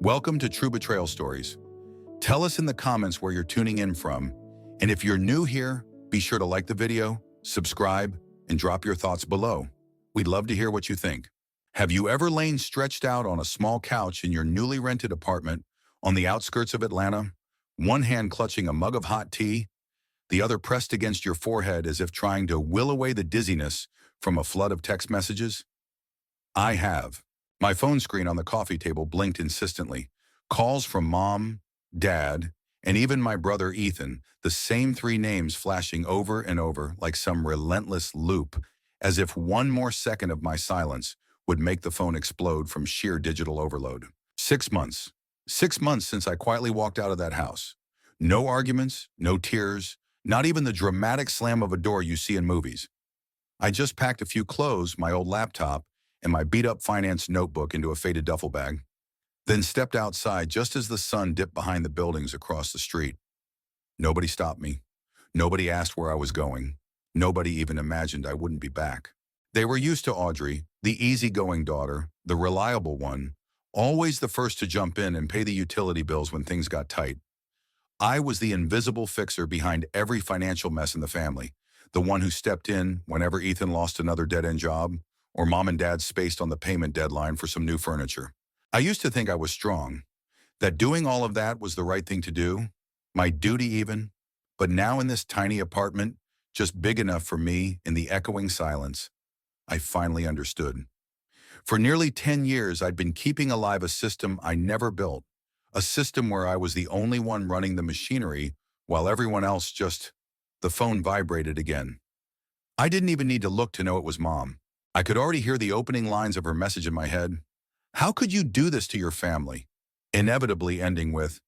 Welcome to True Betrayal Stories. Tell us in the comments where you're tuning in from, and if you're new here, be sure to like the video, subscribe, and drop your thoughts below. We'd love to hear what you think. Have you ever lain stretched out on a small couch in your newly rented apartment on the outskirts of Atlanta, one hand clutching a mug of hot tea, the other pressed against your forehead as if trying to will away the dizziness from a flood of text messages? I have. My phone screen on the coffee table blinked insistently. Calls from mom, dad, and even my brother Ethan, the same three names flashing over and over like some relentless loop, as if one more second of my silence would make the phone explode from sheer digital overload. 6 months. 6 months since I quietly walked out of that house. No arguments, no tears, not even the dramatic slam of a door you see in movies. I just packed a few clothes, my old laptop, and my beat-up finance notebook into a faded duffel bag, then stepped outside just as the sun dipped behind the buildings across the street. Nobody stopped me. Nobody asked where I was going. Nobody even imagined I wouldn't be back. They were used to Audrey, the easygoing daughter, the reliable one, always the first to jump in and pay the utility bills when things got tight. I was the invisible fixer behind every financial mess in the family, the one who stepped in whenever Ethan lost another dead-end job, or mom and dad spaced on the payment deadline for some new furniture. I used to think I was strong, that doing all of that was the right thing to do, my duty even, but now in this tiny apartment, just big enough for me in the echoing silence, I finally understood. For nearly 10 years, I'd been keeping alive a system I never built, a system where I was the only one running the machinery while everyone else just, the phone vibrated again. I didn't even need to look to know it was mom. I could already hear the opening lines of her message in my head. How could you do this to your family? Inevitably ending with,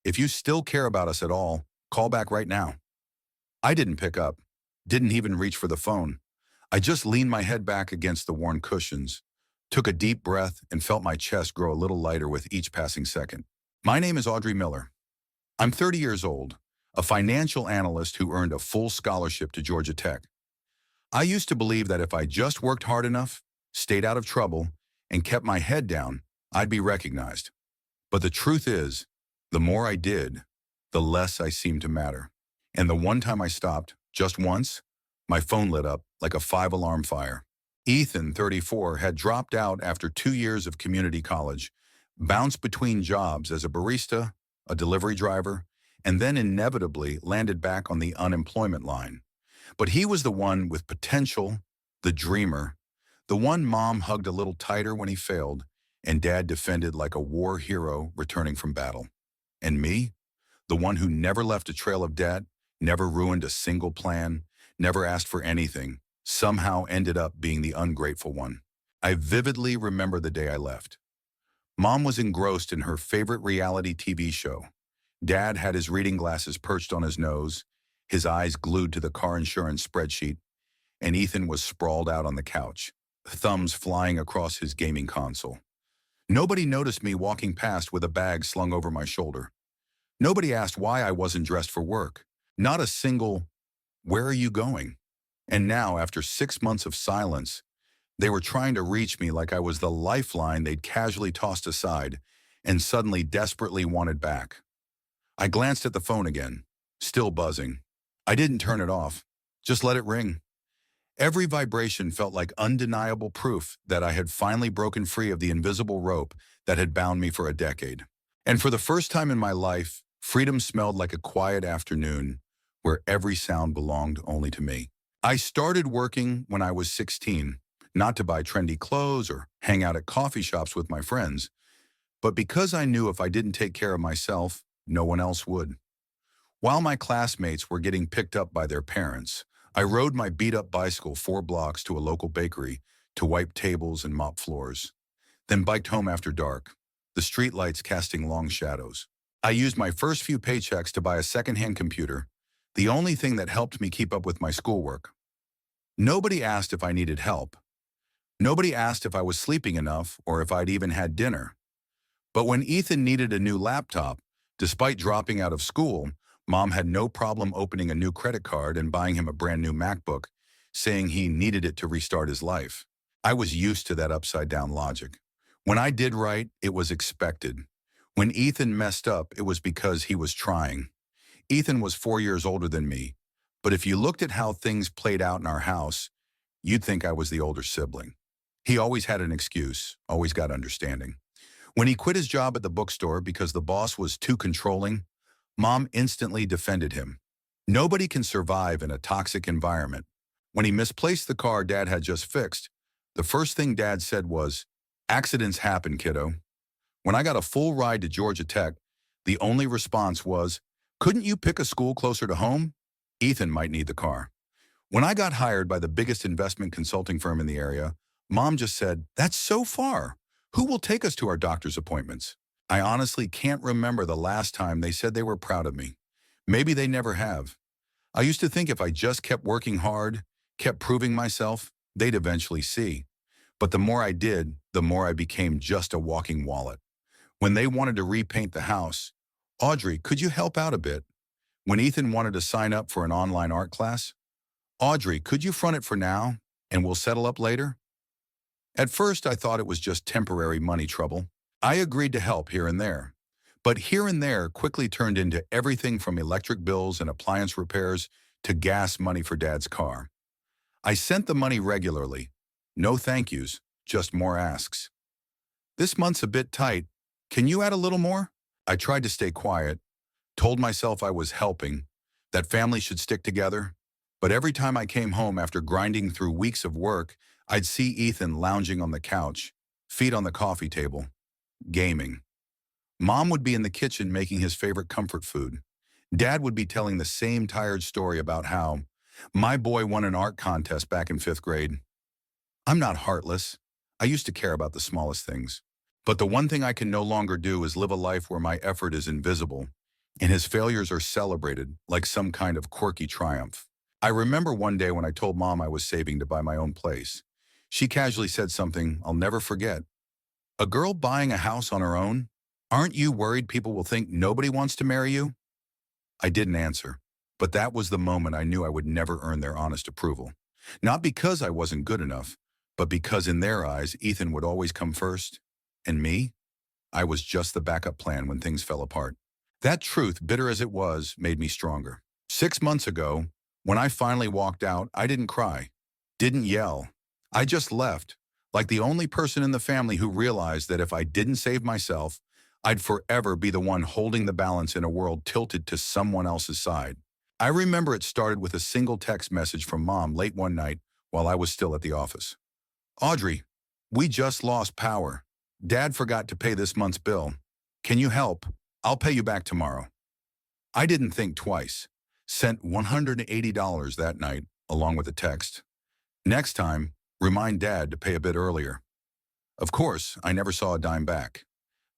if you still care about us at all, call back right now. I didn't pick up, didn't even reach for the phone. I just leaned my head back against the worn cushions, took a deep breath, and felt my chest grow a little lighter with each passing second. My name is Audrey Miller. I'm 30 years old, a financial analyst who earned a full scholarship to Georgia Tech. I used to believe that if I just worked hard enough, stayed out of trouble, and kept my head down, I'd be recognized. But the truth is, the more I did, the less I seemed to matter. And the one time I stopped, just once, my phone lit up like a 5-alarm fire. Ethan, 34, had dropped out after 2 years of community college, bounced between jobs as a barista, a delivery driver, and then inevitably landed back on the unemployment line. But he was the one with potential, the dreamer, the one mom hugged a little tighter when he failed, and dad defended like a war hero returning from battle. And me, the one who never left a trail of debt, never ruined a single plan, never asked for anything, somehow ended up being the ungrateful one. I vividly remember the day I left. Mom was engrossed in her favorite reality TV show. Dad had his reading glasses perched on his nose, his eyes glued to the car insurance spreadsheet, and Ethan was sprawled out on the couch, thumbs flying across his gaming console. Nobody noticed me walking past with a bag slung over my shoulder. Nobody asked why I wasn't dressed for work. Not a single, "Where are you going?" And now, after 6 months of silence, they were trying to reach me like I was the lifeline they'd casually tossed aside and suddenly desperately wanted back. I glanced at the phone again, still buzzing. I didn't turn it off, just let it ring. Every vibration felt like undeniable proof that I had finally broken free of the invisible rope that had bound me for a decade. And for the first time in my life, freedom smelled like a quiet afternoon where every sound belonged only to me. I started working when I was 16, not to buy trendy clothes or hang out at coffee shops with my friends, but because I knew if I didn't take care of myself, no one else would. While my classmates were getting picked up by their parents, I rode my beat-up bicycle 4 blocks to a local bakery to wipe tables and mop floors, then biked home after dark, the streetlights casting long shadows. I used my first few paychecks to buy a second-hand computer, the only thing that helped me keep up with my schoolwork. Nobody asked if I needed help. Nobody asked if I was sleeping enough or if I'd even had dinner. But when Ethan needed a new laptop, despite dropping out of school, Mom had no problem opening a new credit card and buying him a brand new MacBook, saying he needed it to restart his life. I was used to that upside-down logic. When I did right, it was expected. When Ethan messed up, it was because he was trying. Ethan was 4 years older than me, but if you looked at how things played out in our house, you'd think I was the older sibling. He always had an excuse, always got understanding. When he quit his job at the bookstore because the boss was too controlling, Mom instantly defended him. Nobody can survive in a toxic environment. When he misplaced the car Dad had just fixed, the first thing Dad said was, "Accidents happen, kiddo." When I got a full ride to Georgia Tech, the only response was, "Couldn't you pick a school closer to home? Ethan might need the car." When I got hired by the biggest investment consulting firm in the area, Mom just said, "That's so far. Who will take us to our doctor's appointments?" I honestly can't remember the last time they said they were proud of me. Maybe they never have. I used to think if I just kept working hard, kept proving myself, they'd eventually see. But the more I did, the more I became just a walking wallet. When they wanted to repaint the house, "Audrey, could you help out a bit?" When Ethan wanted to sign up for an online art class, "Audrey, could you front it for now, and we'll settle up later?" At first, I thought it was just temporary money trouble. I agreed to help here and there. But here and there quickly turned into everything from electric bills and appliance repairs to gas money for Dad's car. I sent the money regularly. No thank yous, just more asks. "This month's a bit tight. Can you add a little more?" I tried to stay quiet, told myself I was helping, that families should stick together. But every time I came home after grinding through weeks of work, I'd see Ethan lounging on the couch, feet on the coffee table, gaming. Mom would be in the kitchen making his favorite comfort food. Dad would be telling the same tired story about how my boy won an art contest back in 5th grade. I'm not heartless. I used to care about the smallest things. But the one thing I can no longer do is live a life where my effort is invisible and his failures are celebrated like some kind of quirky triumph. I remember one day when I told Mom I was saving to buy my own place. She casually said something I'll never forget. "A girl buying a house on her own? Aren't you worried people will think nobody wants to marry you?" I didn't answer, but that was the moment I knew I would never earn their honest approval. Not because I wasn't good enough, but because in their eyes, Ethan would always come first. And me? I was just the backup plan when things fell apart. That truth, bitter as it was, made me stronger. 6 months ago, when I finally walked out, I didn't cry, didn't yell. I just left, like the only person in the family who realized that if I didn't save myself, I'd forever be the one holding the balance in a world tilted to someone else's side. I remember it started with a single text message from Mom late one night while I was still at the office. "Audrey, we just lost power. Dad forgot to pay this month's bill. Can you help? I'll pay you back tomorrow." I didn't think twice. Sent $180 that night, along with a text. "Next time, remind Dad to pay a bit earlier." Of course, I never saw a dime back.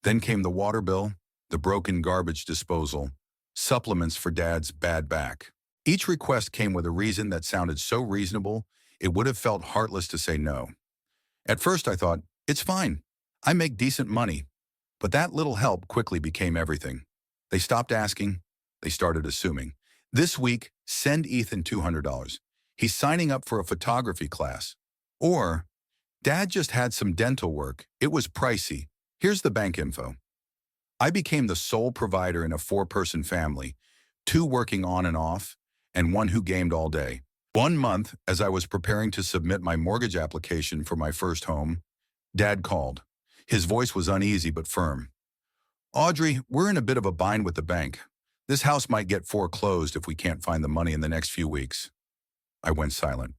Then came the water bill, the broken garbage disposal, supplements for Dad's bad back. Each request came with a reason that sounded so reasonable, it would have felt heartless to say no. At first I thought, it's fine. I make decent money. But that little help quickly became everything. They stopped asking. They started assuming. "This week, send Ethan $200. He's signing up for a photography class." Or, "Dad just had some dental work. It was pricey. Here's the bank info." I became the sole provider in a 4-person family, 2 working on and off, and 1 who gamed all day. One month, as I was preparing to submit my mortgage application for my first home, Dad called. His voice was uneasy but firm. "Audrey, we're in a bit of a bind with the bank. This house might get foreclosed if we can't find the money in the next few weeks." I went silent.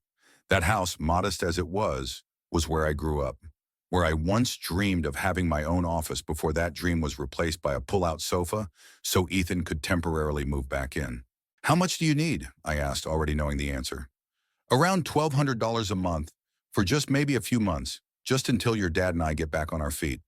That house, modest as it was where I grew up, where I once dreamed of having my own office before that dream was replaced by a pull-out sofa so Ethan could temporarily move back in. "How much do you need?" I asked, already knowing the answer. "Around $1,200 a month for just maybe a few months, just until your dad and I get back on our feet."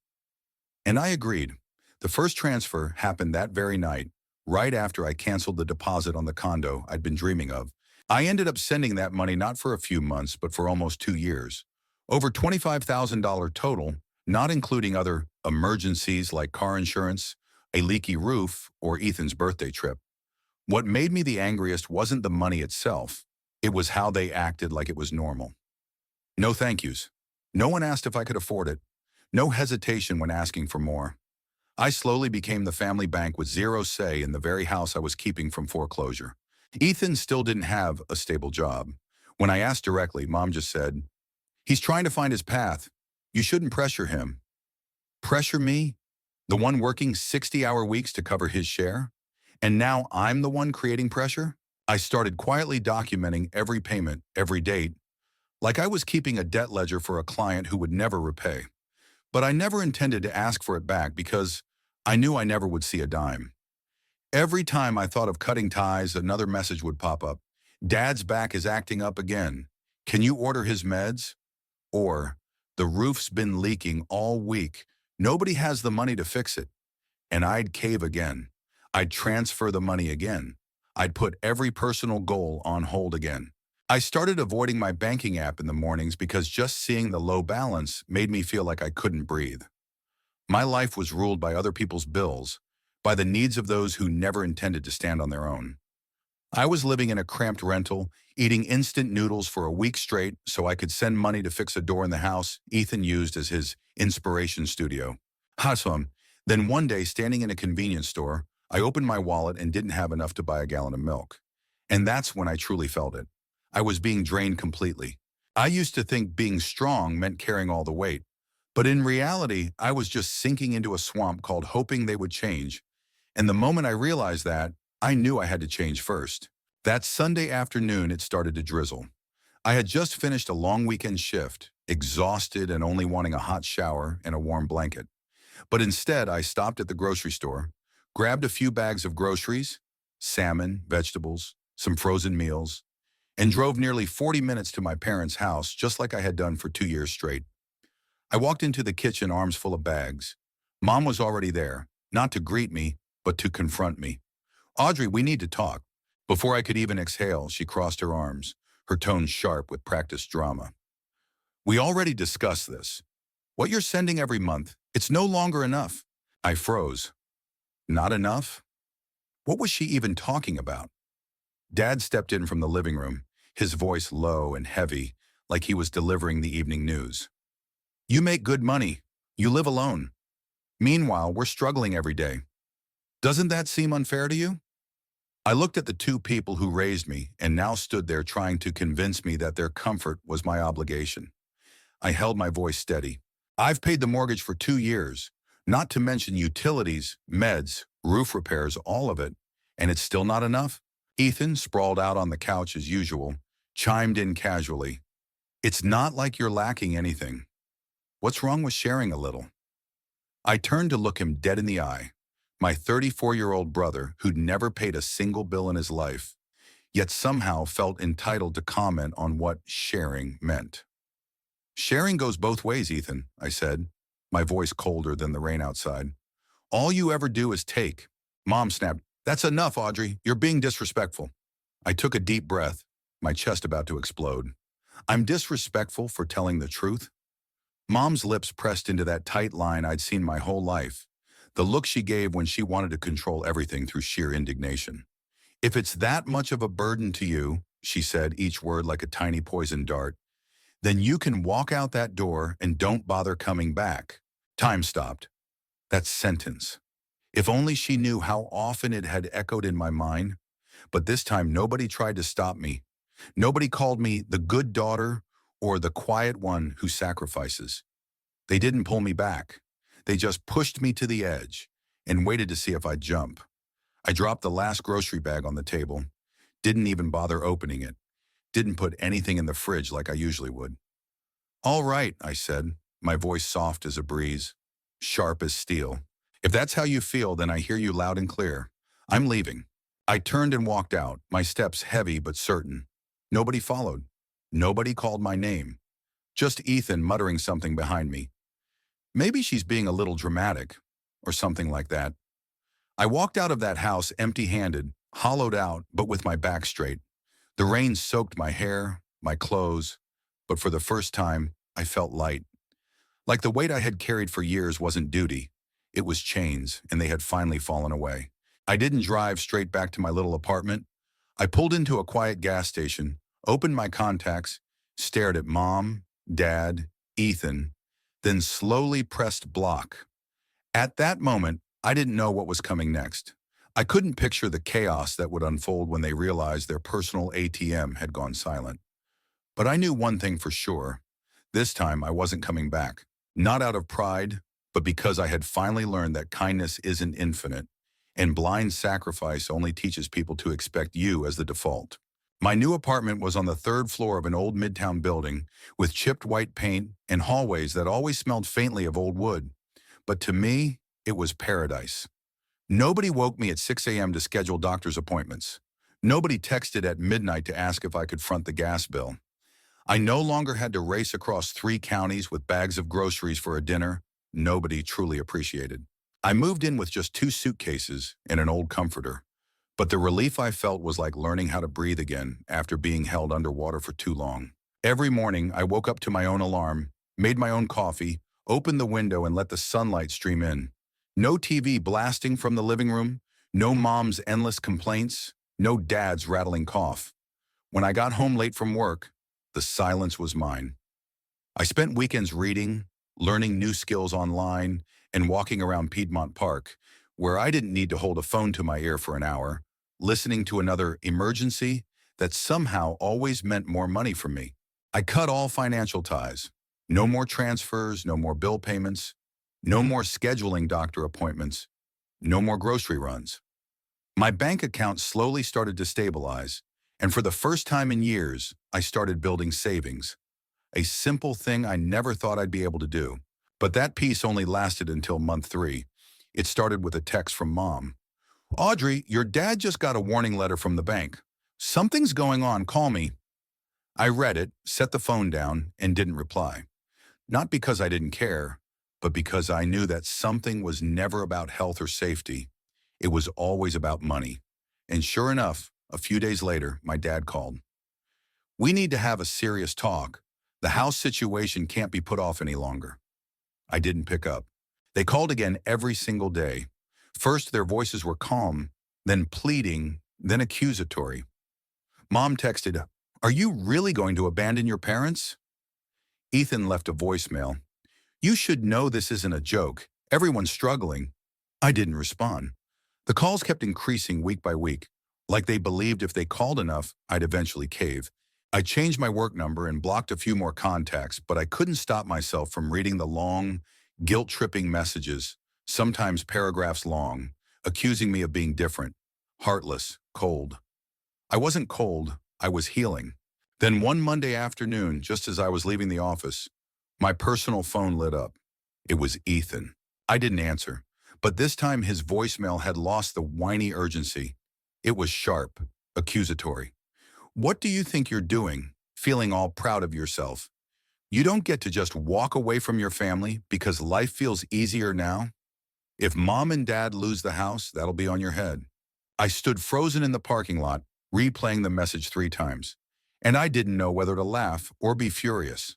And I agreed. The first transfer happened that very night, right after I canceled the deposit on the condo I'd been dreaming of. I ended up sending that money not for a few months, but for almost 2 years. Over $25,000 total, not including other emergencies like car insurance, a leaky roof, or Ethan's birthday trip. What made me the angriest wasn't the money itself. It was how they acted like it was normal. No thank yous. No one asked if I could afford it. No hesitation when asking for more. I slowly became the family bank with zero say in the very house I was keeping from foreclosure. Ethan still didn't have a stable job. When I asked directly, Mom just said, "He's trying to find his path. You shouldn't pressure him." Pressure me? The one working 60-hour weeks to cover his share? And now I'm the one creating pressure? I started quietly documenting every payment, every date, like I was keeping a debt ledger for a client who would never repay. But I never intended to ask for it back because I knew I never would see a dime. Every time I thought of cutting ties, another message would pop up. Dad's back is acting up again. Can you order his meds? Or, the roof's been leaking all week. Nobody has the money to fix it. And I'd cave again. I'd transfer the money again. I'd put every personal goal on hold again. I started avoiding my banking app in the mornings because just seeing the low balance made me feel like I couldn't breathe. My life was ruled by other people's bills, by the needs of those who never intended to stand on their own. I was living in a cramped rental, eating instant noodles for a week straight so I could send money to fix a door in the house Ethan used as his inspiration studio. Awesome. Then one day, standing in a convenience store, I opened my wallet and didn't have enough to buy a gallon of milk. And that's when I truly felt it. I was being drained completely. I used to think being strong meant carrying all the weight. But in reality, I was just sinking into a swamp called hoping they would change. And the moment I realized that, I knew I had to change first. That Sunday afternoon, it started to drizzle. I had just finished a long weekend shift, exhausted and only wanting a hot shower and a warm blanket. But instead, I stopped at the grocery store, grabbed a few bags of groceries, salmon, vegetables, some frozen meals, and drove nearly 40 minutes to my parents' house just like I had done for 2 years straight. I walked into the kitchen, arms full of bags. Mom was already there, not to greet me, but to confront me. "Audrey, we need to talk." Before I could even exhale, she crossed her arms, her tone sharp with practiced drama. "We already discussed this. What you're sending every month, it's no longer enough." I froze. Not enough? What was she even talking about? Dad stepped in from the living room, his voice low and heavy, like he was delivering the evening news. "You make good money. You live alone. Meanwhile, we're struggling every day. Doesn't that seem unfair to you?" I looked at the two people who raised me and now stood there trying to convince me that their comfort was my obligation. I held my voice steady. "I've paid the mortgage for 2 years, not to mention utilities, meds, roof repairs, all of it, and it's still not enough?" Ethan, sprawled out on the couch as usual, chimed in casually. "It's not like you're lacking anything. What's wrong with sharing a little?" I turned to look him dead in the eye. My 34-year-old brother who'd never paid a single bill in his life, yet somehow felt entitled to comment on what sharing meant. "Sharing goes both ways, Ethan," I said, my voice colder than the rain outside. "All you ever do is take." Mom snapped, "That's enough, Audrey. You're being disrespectful." I took a deep breath, my chest about to explode. "I'm disrespectful for telling the truth?" Mom's lips pressed into that tight line I'd seen my whole life, the look she gave when she wanted to control everything through sheer indignation. "If it's that much of a burden to you," she said, each word like a tiny poison dart, "then you can walk out that door and don't bother coming back." Time stopped. That sentence. If only she knew how often it had echoed in my mind. But this time nobody tried to stop me. Nobody called me the good daughter or the quiet one who sacrifices. They didn't pull me back. They just pushed me to the edge and waited to see if I'd jump. I dropped the last grocery bag on the table, didn't even bother opening it, didn't put anything in the fridge like I usually would. "All right," I said, my voice soft as a breeze, sharp as steel. "If that's how you feel, then I hear you loud and clear. I'm leaving." I turned and walked out, my steps heavy but certain. Nobody followed. Nobody called my name. Just Ethan muttering something behind me. Maybe she's being a little dramatic, or something like that. I walked out of that house empty-handed, hollowed out, but with my back straight. The rain soaked my hair, my clothes, but for the first time, I felt light. Like the weight I had carried for years wasn't duty. It was chains, and they had finally fallen away. I didn't drive straight back to my little apartment. I pulled into a quiet gas station, opened my contacts, stared at Mom, Dad, Ethan, then slowly pressed block. At that moment, I didn't know what was coming next. I couldn't picture the chaos that would unfold when they realized their personal ATM had gone silent. But I knew one thing for sure. This time I wasn't coming back. Not out of pride, but because I had finally learned that kindness isn't infinite, and blind sacrifice only teaches people to expect you as the default. My new apartment was on the third floor of an old midtown building with chipped white paint and hallways that always smelled faintly of old wood. But to me, it was paradise. Nobody woke me at 6 a.m. to schedule doctor's appointments. Nobody texted at midnight to ask if I could front the gas bill. I no longer had to race across 3 counties with bags of groceries for a dinner nobody truly appreciated. I moved in with just 2 suitcases and an old comforter, but the relief I felt was like learning how to breathe again after being held underwater for too long. Every morning, I woke up to my own alarm, made my own coffee, opened the window and let the sunlight stream in. No TV blasting from the living room, no mom's endless complaints, no dad's rattling cough. When I got home late from work, the silence was mine. I spent weekends reading, learning new skills online, and walking around Piedmont Park, where I didn't need to hold a phone to my ear for an hour, listening to another emergency that somehow always meant more money for me. I cut all financial ties. No more transfers, no more bill payments, no more scheduling doctor appointments, no more grocery runs. My bank account slowly started to stabilize, and for the first time in years, I started building savings. A simple thing I never thought I'd be able to do. But that peace only lasted until month 3. It started with a text from Mom. "Audrey, your dad just got a warning letter from the bank. Something's going on, call me." I read it, set the phone down, and didn't reply. Not because I didn't care, but because I knew that something was never about health or safety. It was always about money. And sure enough, a few days later, my dad called. "We need to have a serious talk. The house situation can't be put off any longer." I didn't pick up. They called again every single day. First, their voices were calm, then pleading, then accusatory. Mom texted, "Are you really going to abandon your parents?" Ethan left a voicemail. "You should know this isn't a joke. Everyone's struggling." I didn't respond. The calls kept increasing week by week, like they believed if they called enough, I'd eventually cave. I changed my work number and blocked a few more contacts, but I couldn't stop myself from reading the long, guilt-tripping messages, sometimes paragraphs long, accusing me of being different, heartless, cold. I wasn't cold, I was healing. Then one Monday afternoon, just as I was leaving the office, my personal phone lit up. It was Ethan. I didn't answer, but this time his voicemail had lost the whiny urgency. It was sharp, accusatory. "What do you think you're doing, feeling all proud of yourself? You don't get to just walk away from your family because life feels easier now? If Mom and Dad lose the house, that'll be on your head." I stood frozen in the parking lot, replaying the message 3 times, and I didn't know whether to laugh or be furious.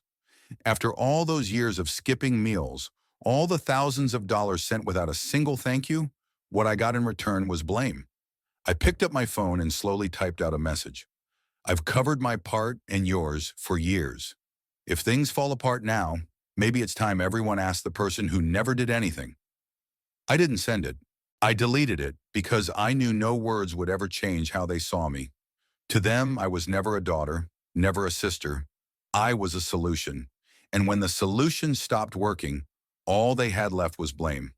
After all those years of skipping meals, all the thousands of dollars sent without a single thank you, what I got in return was blame. I picked up my phone and slowly typed out a message. "I've covered my part and yours for years. If things fall apart now, maybe it's time everyone asked the person who never did anything." I didn't send it. I deleted it because I knew no words would ever change how they saw me. To them, I was never a daughter, never a sister. I was a solution. And when the solution stopped working, all they had left was blame.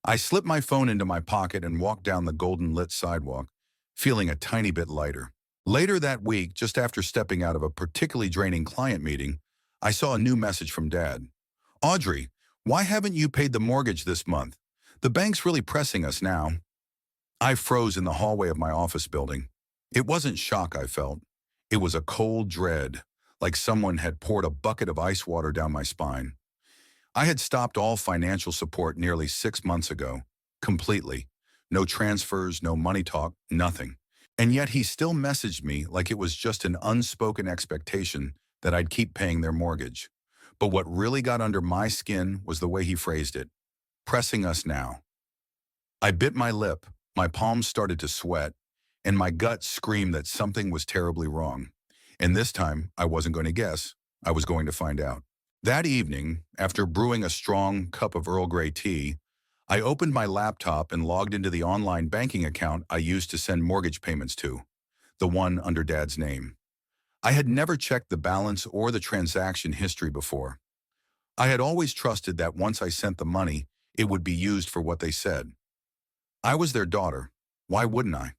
I slipped my phone into my pocket and walked down the golden-lit sidewalk, feeling a tiny bit lighter. Later that week, just after stepping out of a particularly draining client meeting, I saw a new message from Dad. "Audrey, why haven't you paid the mortgage this month? The bank's really pressing us now." I froze in the hallway of my office building. It wasn't shock I felt. It was a cold dread, like someone had poured a bucket of ice water down my spine. I had stopped all financial support nearly 6 months ago, completely. No transfers, no money talk, nothing. And yet he still messaged me like it was just an unspoken expectation that I'd keep paying their mortgage. But what really got under my skin was the way he phrased it. Pressing us now. I bit my lip, my palms started to sweat, and my gut screamed that something was terribly wrong. And this time, I wasn't going to guess, I was going to find out. That evening, after brewing a strong cup of Earl Grey tea, I opened my laptop and logged into the online banking account I used to send mortgage payments to, the one under Dad's name. I had never checked the balance or the transaction history before. I had always trusted that once I sent the money, it would be used for what they said. I was their daughter. Why wouldn't I?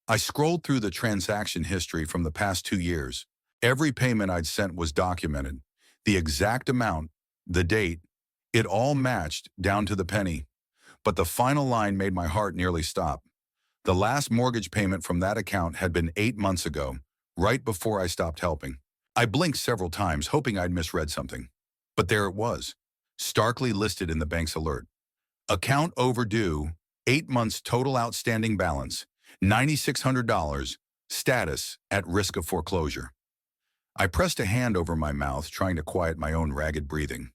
I scrolled through the transaction history from the past 2 years. Every payment I'd sent was documented. The exact amount, the date, it all matched down to the penny. But the final line made my heart nearly stop. The last mortgage payment from that account had been 8 months ago, right before I stopped helping. I blinked several times, hoping I'd misread something. But there it was, starkly listed in the bank's alert. Account overdue, 8 months total outstanding balance, $9,600, status at risk of foreclosure. I pressed a hand over my mouth, trying to quiet my own ragged breathing.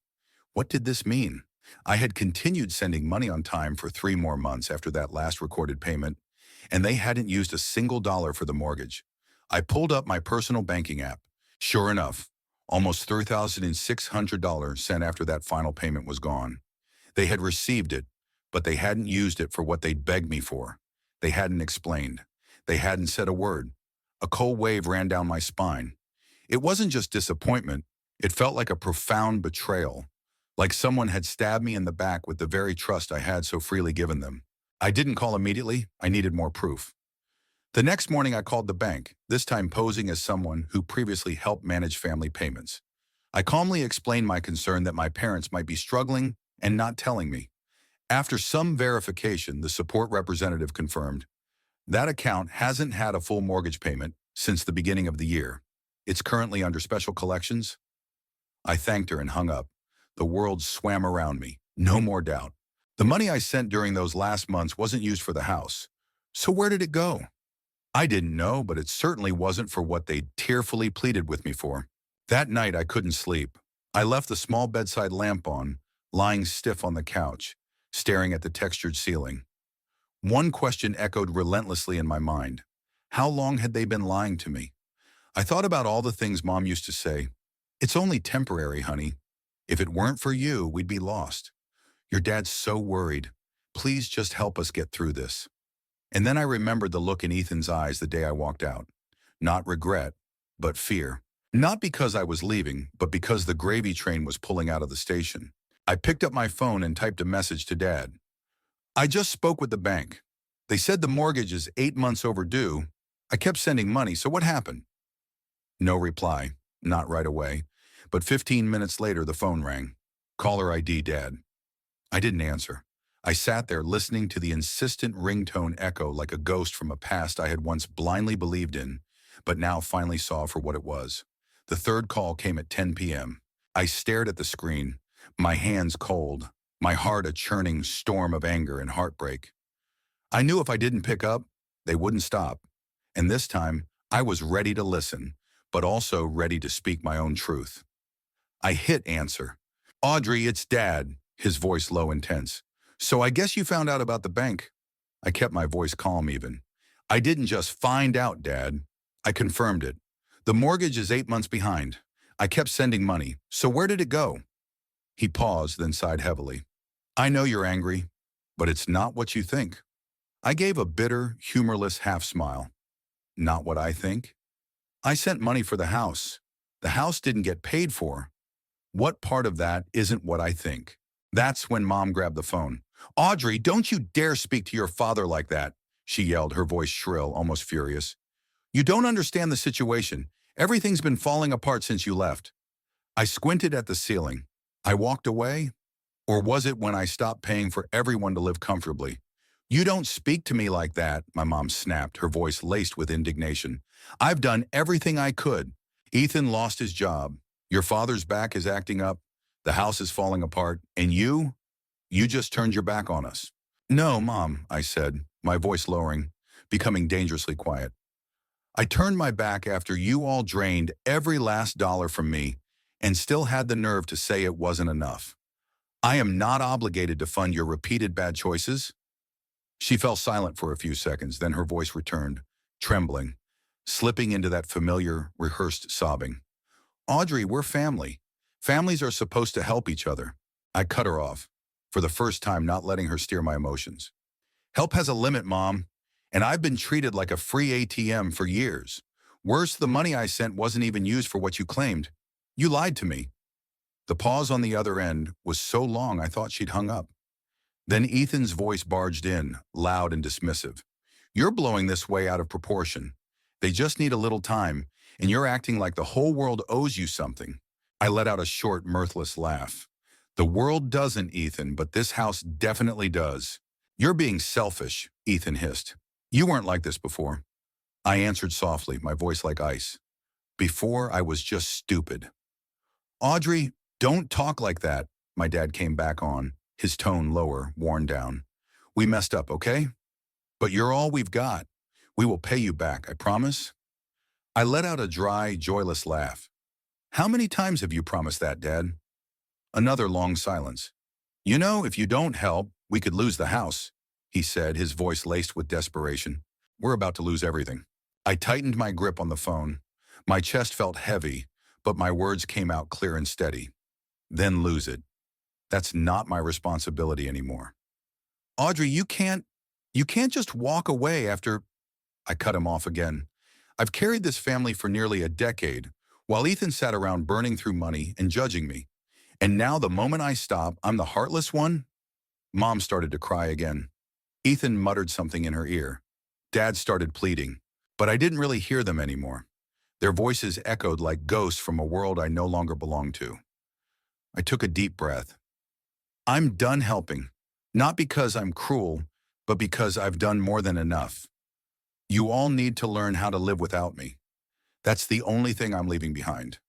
What did this mean? I had continued sending money on time for 3 more months after that last recorded payment, and they hadn't used a single dollar for the mortgage. I pulled up my personal banking app. Sure enough, almost $3,600 sent after that final payment was gone. They had received it, but they hadn't used it for what they'd begged me for. They hadn't explained. They hadn't said a word. A cold wave ran down my spine. It wasn't just disappointment. It felt like a profound betrayal, like someone had stabbed me in the back with the very trust I had so freely given them. I didn't call immediately. I needed more proof. The next morning, I called the bank, this time posing as someone who previously helped manage family payments. I calmly explained my concern that my parents might be struggling and not telling me. After some verification, the support representative confirmed, that account hasn't had a full mortgage payment since the beginning of the year. It's currently under special collections. I thanked her and hung up. The world swam around me. No more doubt. The money I sent during those last months wasn't used for the house. So where did it go? I didn't know, but it certainly wasn't for what they'd tearfully pleaded with me for. That night, I couldn't sleep. I left the small bedside lamp on, lying stiff on the couch, staring at the textured ceiling. One question echoed relentlessly in my mind. How long had they been lying to me? I thought about all the things Mom used to say. It's only temporary, honey. If it weren't for you, we'd be lost. Your dad's so worried. Please just help us get through this. And then I remembered the look in Ethan's eyes the day I walked out. Not regret, but fear. Not because I was leaving, but because the gravy train was pulling out of the station. I picked up my phone and typed a message to Dad. I just spoke with the bank. They said the mortgage is 8 months overdue. I kept sending money, so what happened? No reply, not right away. But 15 minutes later, the phone rang. Caller ID, Dad. I didn't answer. I sat there listening to the insistent ringtone echo like a ghost from a past I had once blindly believed in, but now finally saw for what it was. The third call came at 10 p.m. I stared at the screen, my hands cold, my heart a churning storm of anger and heartbreak. I knew if I didn't pick up, they wouldn't stop. And this time, I was ready to listen, but also ready to speak my own truth. I hit answer. Audrey, it's Dad, his voice low and tense. So I guess you found out about the bank. I kept my voice calm even. I didn't just find out, Dad. I confirmed it. The mortgage is 8 months behind. I kept sending money. So where did it go? He paused, then sighed heavily. I know you're angry, but it's not what you think. I gave a bitter, humorless half smile. Not what I think? I sent money for the house. The house didn't get paid for. What part of that isn't what I think? That's when Mom grabbed the phone. Audrey, don't you dare speak to your father like that, she yelled, her voice shrill, almost furious. You don't understand the situation. Everything's been falling apart since you left. I squinted at the ceiling. I walked away? Or was it when I stopped paying for everyone to live comfortably? You don't speak to me like that, my mom snapped, her voice laced with indignation. I've done everything I could. Ethan lost his job. Your father's back is acting up. The house is falling apart. And you just turned your back on us. No, Mom, I said, my voice lowering, becoming dangerously quiet. I turned my back after you all drained every last dollar from me and still had the nerve to say it wasn't enough. I am not obligated to fund your repeated bad choices. She fell silent for a few seconds, then her voice returned, trembling, slipping into that familiar, rehearsed sobbing. Audrey, we're family. Families are supposed to help each other. I cut her off. for the first time not letting her steer my emotions. Help has a limit, Mom, and I've been treated like a free ATM for years. Worse, the money I sent wasn't even used for what you claimed. You lied to me. The pause on the other end was so long I thought she'd hung up. Then Ethan's voice barged in, loud and dismissive. You're blowing this way out of proportion. They just need a little time, and you're acting like the whole world owes you something. I let out a short, mirthless laugh. The world doesn't, Ethan, but this house definitely does. You're being selfish, Ethan hissed. You weren't like this before. I answered softly, my voice like ice. Before, I was just stupid. Audrey, don't talk like that, my dad came back on, his tone lower, worn down. We messed up, okay? But you're all we've got. We will pay you back, I promise. I let out a dry, joyless laugh. How many times have you promised that, Dad? Another long silence. You know, if you don't help, we could lose the house, he said, his voice laced with desperation. We're about to lose everything. I tightened my grip on the phone. My chest felt heavy, but my words came out clear and steady. Then lose it. That's not my responsibility anymore. Audrey, you can't just walk away after... I cut him off again. I've carried this family for nearly a decade, while Ethan sat around burning through money and judging me. And now the moment I stop, I'm the heartless one? Mom started to cry again. Ethan muttered something in her ear. Dad started pleading, but I didn't really hear them anymore. Their voices echoed like ghosts from a world I no longer belonged to. I took a deep breath. I'm done helping, not because I'm cruel, but because I've done more than enough. You all need to learn how to live without me. That's the only thing I'm leaving behind.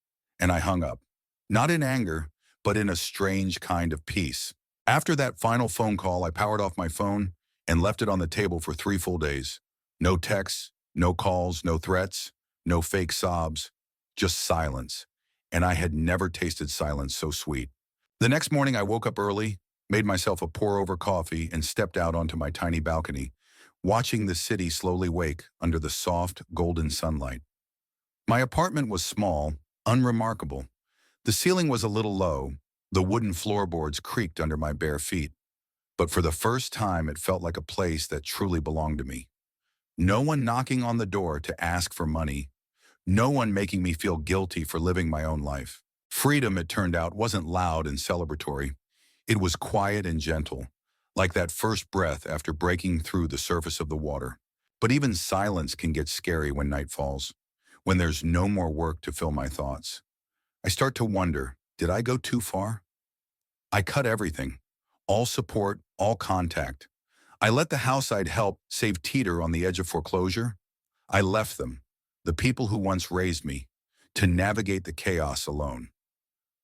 And I hung up, not in anger, but in a strange kind of peace. After that final phone call, I powered off my phone and left it on the table for 3 full days. No texts, no calls, no threats, no fake sobs, just silence. And I had never tasted silence so sweet. The next morning, I woke up early, made myself a pour-over coffee, and stepped out onto my tiny balcony, watching the city slowly wake under the soft, golden sunlight. My apartment was small, unremarkable. The ceiling was a little low, the wooden floorboards creaked under my bare feet. But for the first time, it felt like a place that truly belonged to me. No one knocking on the door to ask for money. No one making me feel guilty for living my own life. Freedom, it turned out, wasn't loud and celebratory. It was quiet and gentle, like that first breath after breaking through the surface of the water. But even silence can get scary when night falls, when there's no more work to fill my thoughts. I start to wonder, did I go too far? I cut everything, all support, all contact. I let the house I'd helped save teeter on the edge of foreclosure. I left them, the people who once raised me, to navigate the chaos alone.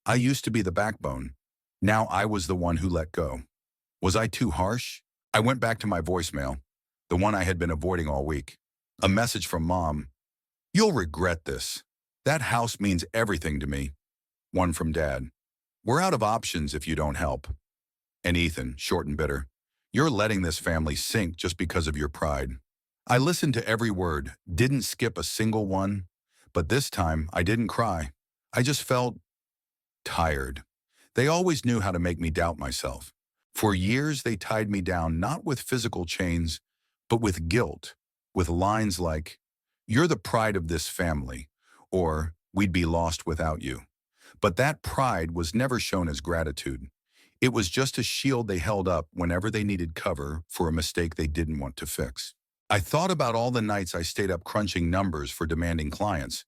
I used to be the backbone. Now I was the one who let go. Was I too harsh? I went back to my voicemail, the one I had been avoiding all week. A message from Mom. You'll regret this. That house means everything to me. One from Dad. We're out of options if you don't help. And Ethan, short and bitter. You're letting this family sink just because of your pride. I listened to every word, didn't skip a single one, but this time I didn't cry. I just felt tired. They always knew how to make me doubt myself. For years, they tied me down not with physical chains, but with guilt, with lines like, you're the pride of this family, or we'd be lost without you. But that pride was never shown as gratitude. It was just a shield they held up whenever they needed cover for a mistake they didn't want to fix. I thought about all the nights I stayed up crunching numbers for demanding clients,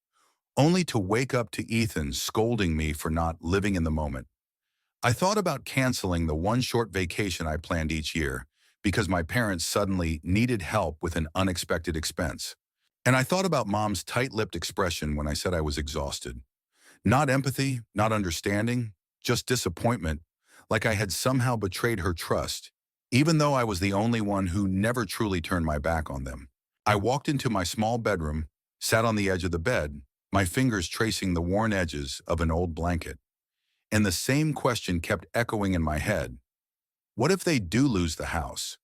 only to wake up to Ethan scolding me for not living in the moment. I thought about canceling the one short vacation I planned each year because my parents suddenly needed help with an unexpected expense. And I thought about Mom's tight-lipped expression when I said I was exhausted. Not empathy, not understanding, just disappointment, like I had somehow betrayed her trust, even though I was the only one who never truly turned my back on them. I walked into my small bedroom, sat on the edge of the bed, my fingers tracing the worn edges of an old blanket. And the same question kept echoing in my head. What if they do lose the house?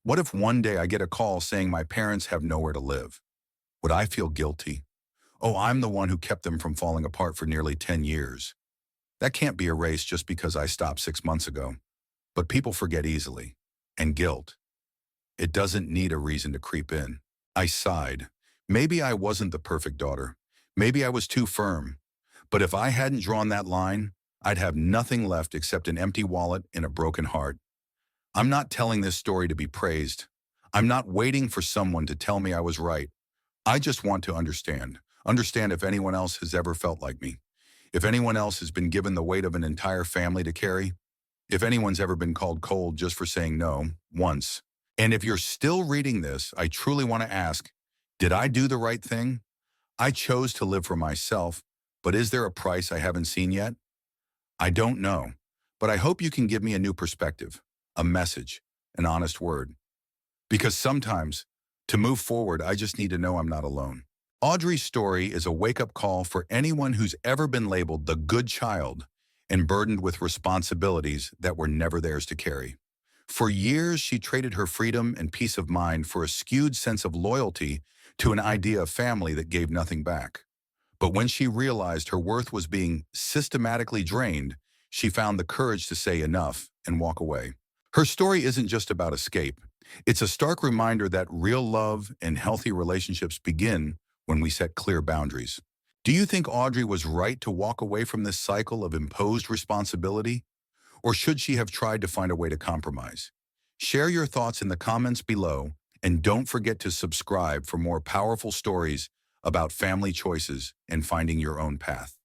What if one day I get a call saying my parents have nowhere to live? Would I feel guilty? Oh, I'm the one who kept them from falling apart for nearly 10 years. That can't be erased just because I stopped 6 months ago. But people forget easily. And guilt, it doesn't need a reason to creep in. I sighed. Maybe I wasn't the perfect daughter. Maybe I was too firm. But if I hadn't drawn that line, I'd have nothing left except an empty wallet and a broken heart. I'm not telling this story to be praised. I'm not waiting for someone to tell me I was right. I just want to understand. Understand if anyone else has ever felt like me. If anyone else has been given the weight of an entire family to carry. If anyone's ever been called cold just for saying no, once. And if you're still reading this, I truly want to ask, did I do the right thing? I chose to live for myself, but is there a price I haven't seen yet? I don't know, but I hope you can give me a new perspective, a message, an honest word. Because sometimes, to move forward, I just need to know I'm not alone. Audrey's story is a wake-up call for anyone who's ever been labeled the good child and burdened with responsibilities that were never theirs to carry. For years, she traded her freedom and peace of mind for a skewed sense of loyalty to an idea of family that gave nothing back. But when she realized her worth was being systematically drained, she found the courage to say enough and walk away. Her story isn't just about escape. It's a stark reminder that real love and healthy relationships begin when we set clear boundaries. Do you think Audrey was right to walk away from this cycle of imposed responsibility? Or should she have tried to find a way to compromise? Share your thoughts in the comments below, and don't forget to subscribe for more powerful stories about family choices and finding your own path.